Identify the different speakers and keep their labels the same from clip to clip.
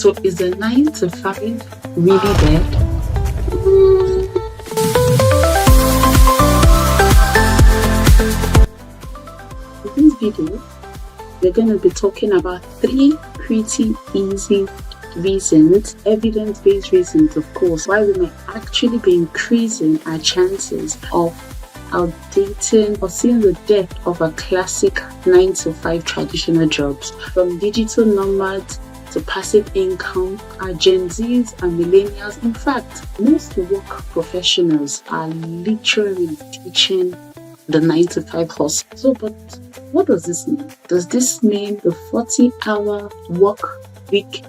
Speaker 1: So is the 9 to 5 really dead? In this video, we're going to be talking about 3 pretty easy reasons, evidence-based reasons, of course, why we may actually be increasing our chances of outdating or seeing the death of a classic 9 to 5 traditional jobs. From digital nomads to passive income, our Gen Zs and Millennials, in fact, most work professionals are literally teaching the 9 to 5 hustle. So, but what does this mean? Does this mean the 40-hour work week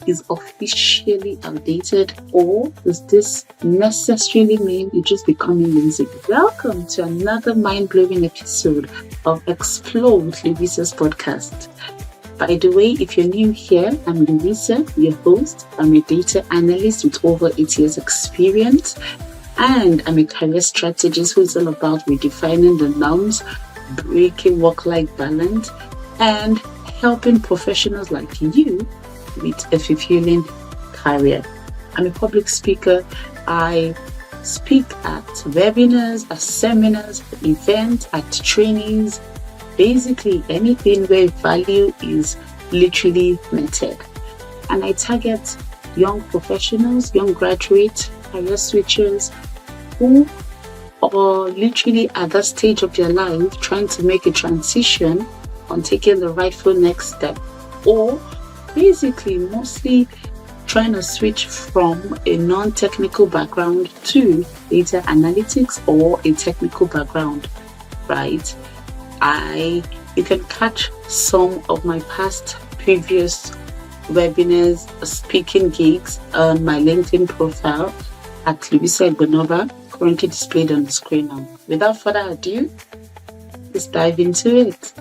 Speaker 1: is officially outdated, or does this necessarily mean you're just becoming lazy? Welcome to another mind-blowing episode of Explore with Louisa's podcast. By the way, if you're new here, I'm Louisa, your host. I'm a data analyst with over 8 years experience, and I'm a career strategist who is all about redefining the norms, breaking work-life balance, and helping professionals like you with a fulfilling career. I'm a public speaker. I speak at webinars, at seminars, at events, at trainings, basically anything where value is literally meted. And I target young professionals, young graduates, career switchers who are literally at that stage of their life trying to make a transition on taking the rightful next step, or basically mostly trying to switch from a non-technical background to data analytics or a technical background, right? You can catch some of my previous webinars, speaking gigs on my LinkedIn profile at Louisa Igbonoba, currently displayed on the screen now. Without further ado, let's dive into it.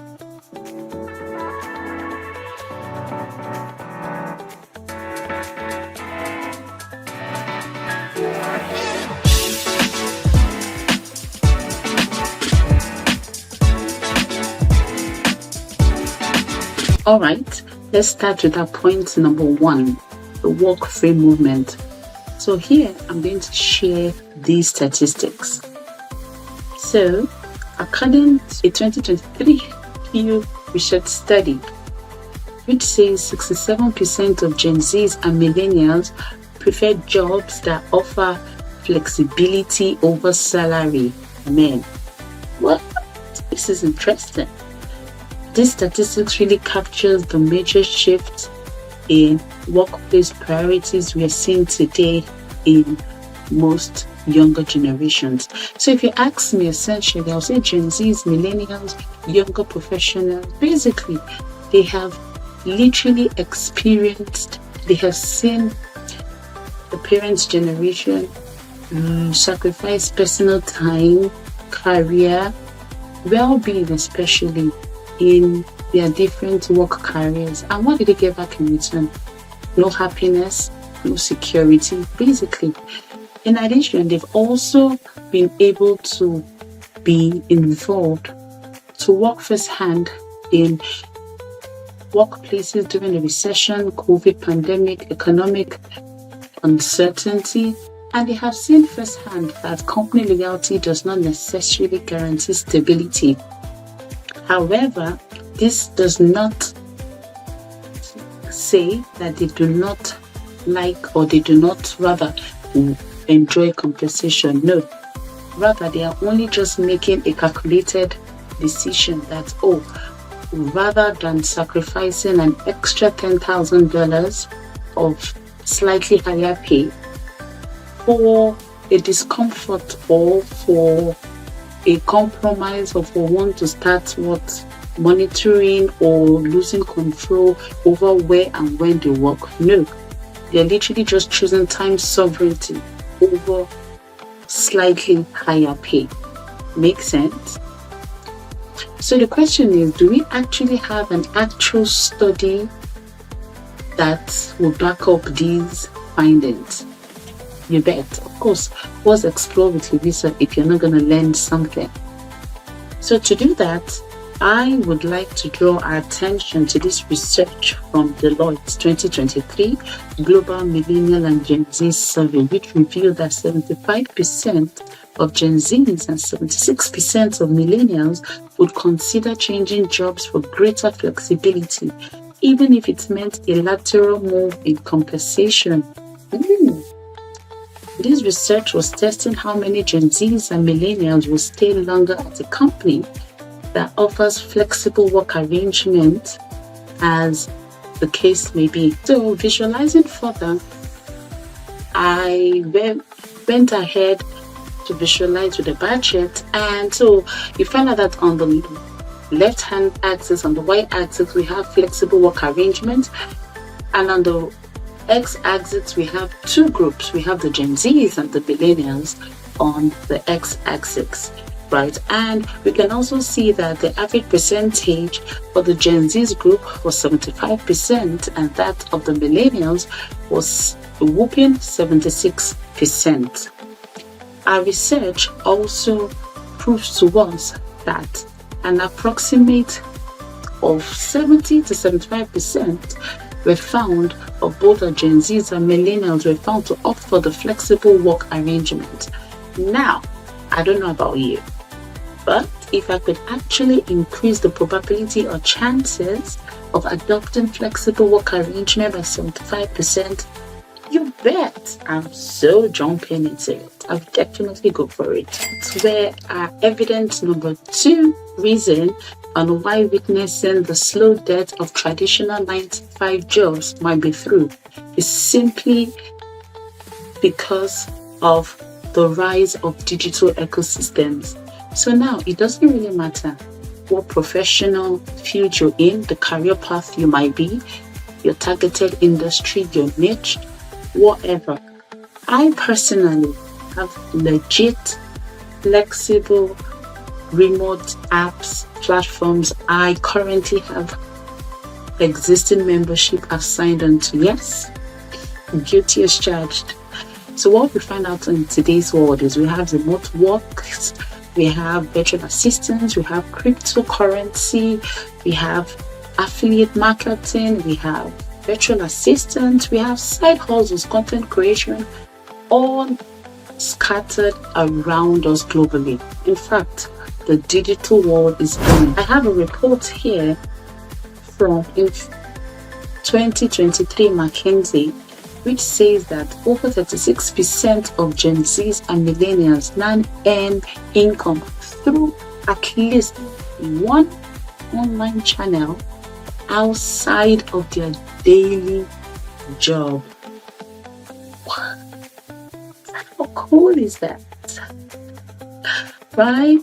Speaker 1: All right, let's start with our point number 1, the work-free movement. So here, I'm going to share these statistics. So, according to a 2023 Pew Research study, which says 67% of Gen Zs and Millennials prefer jobs that offer flexibility over salary. Man, what? This is interesting. This statistics really captures the major shift in workplace priorities we are seeing today in most younger generations. So if you ask me, essentially, I'll say Gen Zs, Millennials, younger professionals, basically, they have literally experienced, they have seen the parents' generation sacrifice personal time, career, well-being, especially in their different work careers. And what did they get back in return? No happiness, no security, basically. In addition, they've also been able to be involved, to work firsthand in workplaces during the recession, COVID pandemic, economic uncertainty, and they have seen firsthand that company loyalty does not necessarily guarantee stability. However, this does not say that they do not like, or they do not rather enjoy compensation. No, rather they are only just making a calculated decision that, rather than sacrificing an extra $10,000 of slightly higher pay for a discomfort or for a compromise, or for one to start monitoring or losing control over where and when they work. No, they're literally just choosing time sovereignty over slightly higher pay. Makes sense? So the question is, do we actually have an actual study that will back up these findings? You bet. Of course, what's Explore with Louisa if you're not going to learn something? So to do that, I would like to draw our attention to this research from Deloitte's 2023 Global Millennial and Gen Z Survey, which revealed that 75% of Gen Zs and 76% of millennials would consider changing jobs for greater flexibility, even if it meant a lateral move in compensation. This research was testing how many Gen Zs and millennials will stay longer at a company that offers flexible work arrangements, as the case may be. So, visualizing further, I went ahead to visualize with a bar chart, and so you find out that on the left-hand axis, on the y-axis, we have flexible work arrangements, and on the x-axis, we have two groups. We have the Gen Zs and the millennials on the x-axis. Right, and we can also see that the average percentage for the Gen Z's group was 75%, and that of the millennials was a whopping 76%. Our research also proves to us that an approximate of 70 to 75% were found of both the Gen Z's and millennials were found to opt for the flexible work arrangement. Now, I don't know about you, but if I could actually increase the probability or chances of adopting flexible work arrangement by 75%, you bet I'm so jumping into it. I'll definitely go for it. It's where our evidence number 2 reason on why witnessing the slow death of traditional 9-to-5 jobs might be through is simply because of the rise of digital ecosystems. So now it doesn't really matter what professional field you're in, the career path you might be, your targeted industry, your niche, whatever. I personally have legit, flexible, remote apps, platforms. I currently have existing membership I've signed on to. Yes, guilty as charged. So what we find out in today's world is we have remote works, we have virtual assistants, we have cryptocurrency, we have affiliate marketing, we have virtual assistants, we have side hustles, content creation, all scattered around us globally. In fact, the digital world is booming. I have a report here from 2023 McKinsey, which says that over 36% of Gen Zs and millennials now earn income through at least one online channel outside of their daily job. How cool is that? Right?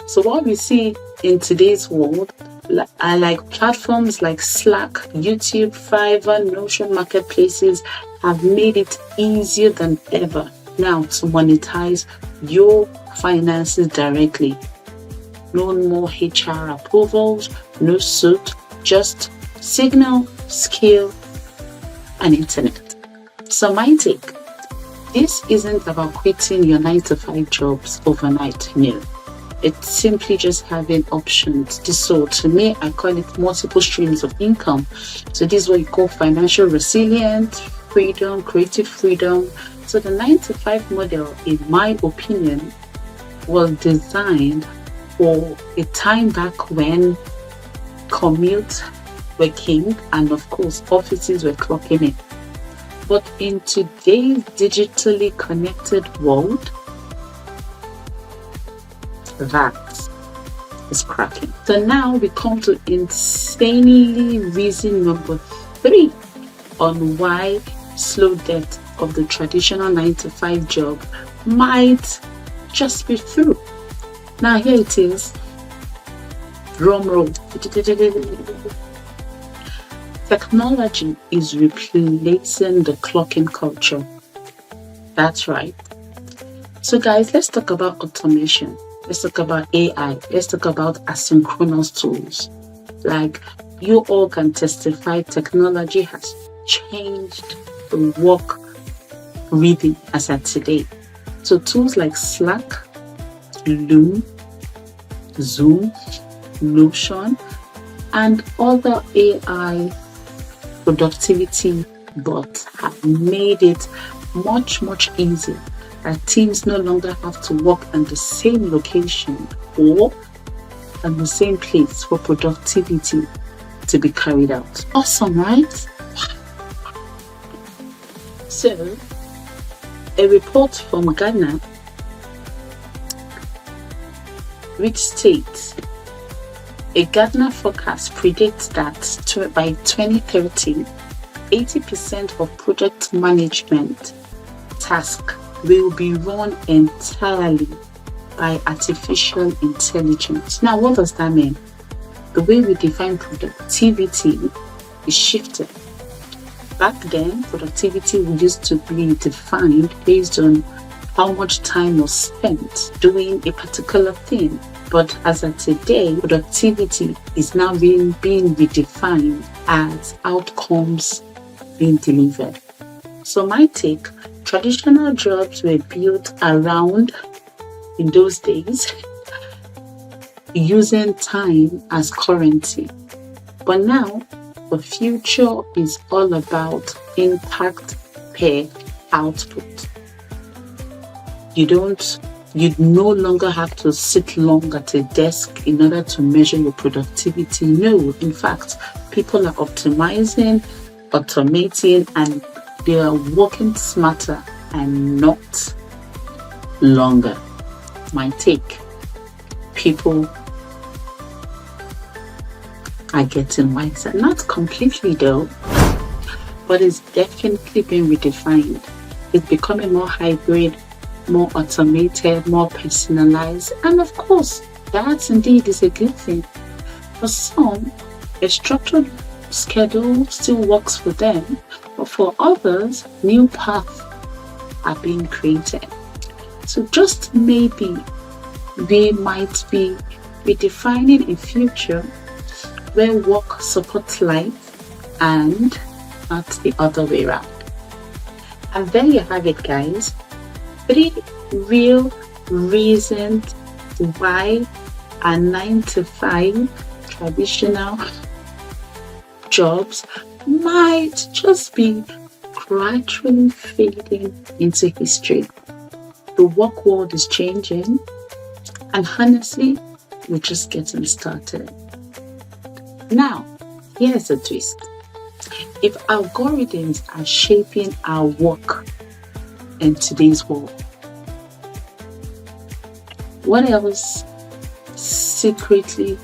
Speaker 1: So what we see in today's world are like platforms like Slack, YouTube, Fiverr, Notion marketplaces have made it easier than ever now to monetize your finances directly. No more HR approvals, no suit, just signal, skill, and internet. So my take, this isn't about quitting your 9-to-5 jobs overnight, no. It's simply just having options. So to me, I call it multiple streams of income. So this is what you call financial resilience, freedom, creative freedom. So the 9-to-5 model, in my opinion, was designed for a time back when commutes were king and of course offices were clocking in. But in today's digitally connected world, that is cracking. So now we come to insanely reason number 3 on why slow death of the traditional 9-to-5 job might just be through. Now here it is. Drum roll. Technology is replacing the clocking culture. That's right. So guys, let's talk about automation. Let's talk about AI. Let's talk about asynchronous tools. Like you all can testify, technology has changed the work rhythm as at today. So tools like Slack, Loom, Zoom, Notion, and other AI productivity bots have made it much easier that teams no longer have to work in the same location or in the same place for productivity to be carried out. Awesome, right? So, a report from Ghana which states a Ghana forecast predicts that by 2030, 80% of project management tasks will be run entirely by artificial intelligence. Now, what does that mean? The way we define productivity is shifted. Back then, productivity used to be defined based on how much time was spent doing a particular thing. But as of today, productivity is now being redefined as outcomes being delivered. So my take, traditional jobs were built around, in those days, using time as currency. But now, the future is all about impact per output. You no longer have to sit long at a desk in order to measure your productivity. No, in fact, people are optimizing, automating, and they are working smarter and not longer. My take, people are getting wiser. Not completely though, but it's definitely been redefined. It's becoming more hybrid, more automated, more personalized, and of course, that indeed is a good thing. For some, a structured schedule still works for them, but for others, new paths are being created. So just maybe we might be redefining a future where work supports life and not the other way around. And there you have it, guys. 3 real reasons why a 9-to-5 traditional jobs might just be gradually fading into history. The work world is changing, and honestly, we're just getting started. Now, here's a twist. If algorithms are shaping our work in today's world, what else secretly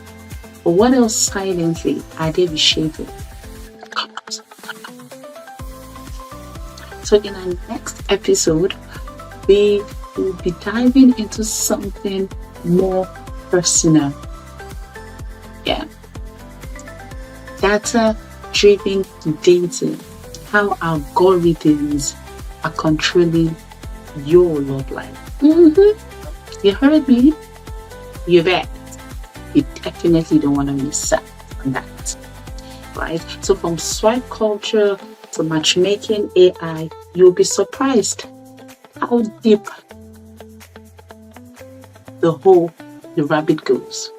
Speaker 1: or what else silently are they reshaping? So in our next episode, we will be diving into something more personal. Yeah. Data-driven dating. How algorithms are controlling your love life. You heard me? You bet. You definitely don't want to miss out on that. Right? So from swipe culture to matchmaking AI, you'll be surprised how deep the rabbit goes.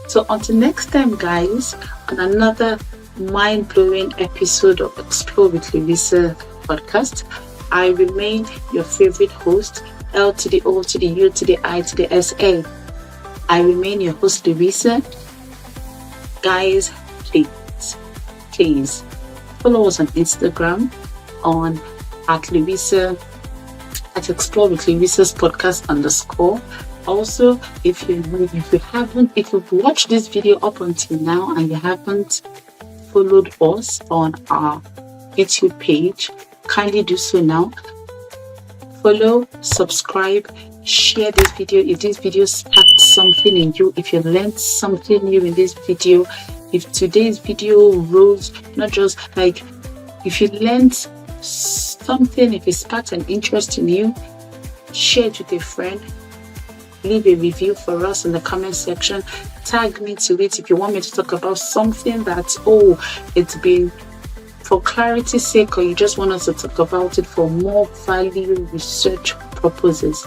Speaker 1: So until next time, guys, on another mind-blowing episode of Explore with Louisa podcast, I remain your favorite host, L to the O to the U to the I to the SA. I remain your host, Louisa. Guys, please follow us on Instagram at Explore with Louisa's podcast _ Also, if you've watched this video up until now and you haven't followed us on our YouTube page, kindly do so now. Follow, subscribe, share this video if this video sparked something in you, if you learned something new in this video, if today's video rose, not just like if you learned something, if it sparked an interest in you, share it with a friend. Leave a review for us in the comment section. Tag me to it if you want me to talk about something that, it's been for clarity's sake, or you just want us to talk about it for more value research purposes.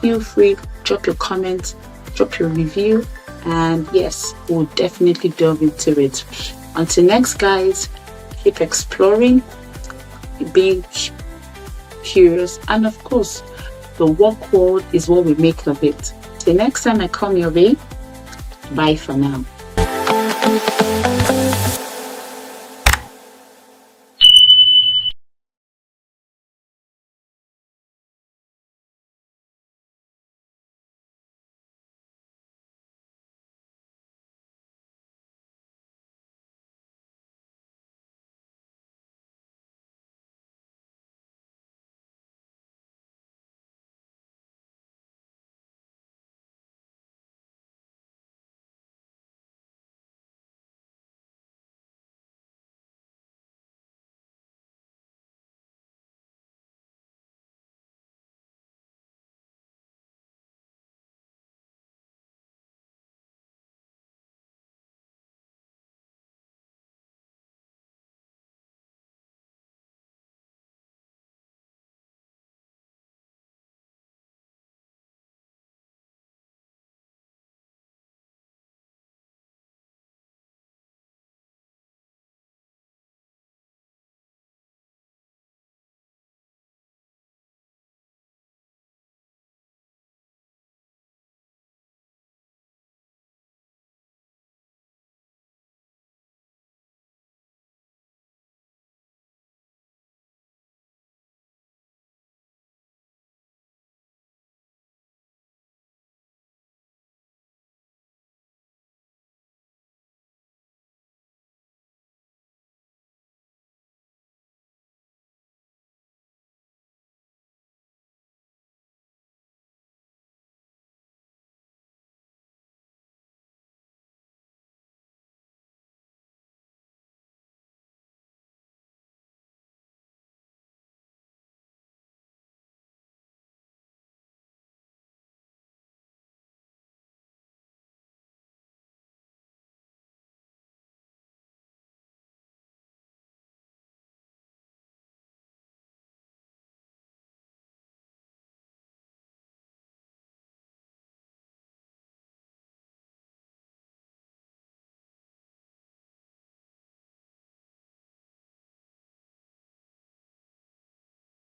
Speaker 1: Feel free, drop your comments, drop your review, And yes, we'll definitely delve into it. Until next, guys, keep exploring, being curious, and of course, the work world is what we make of it. Till next time I come your way, bye for now.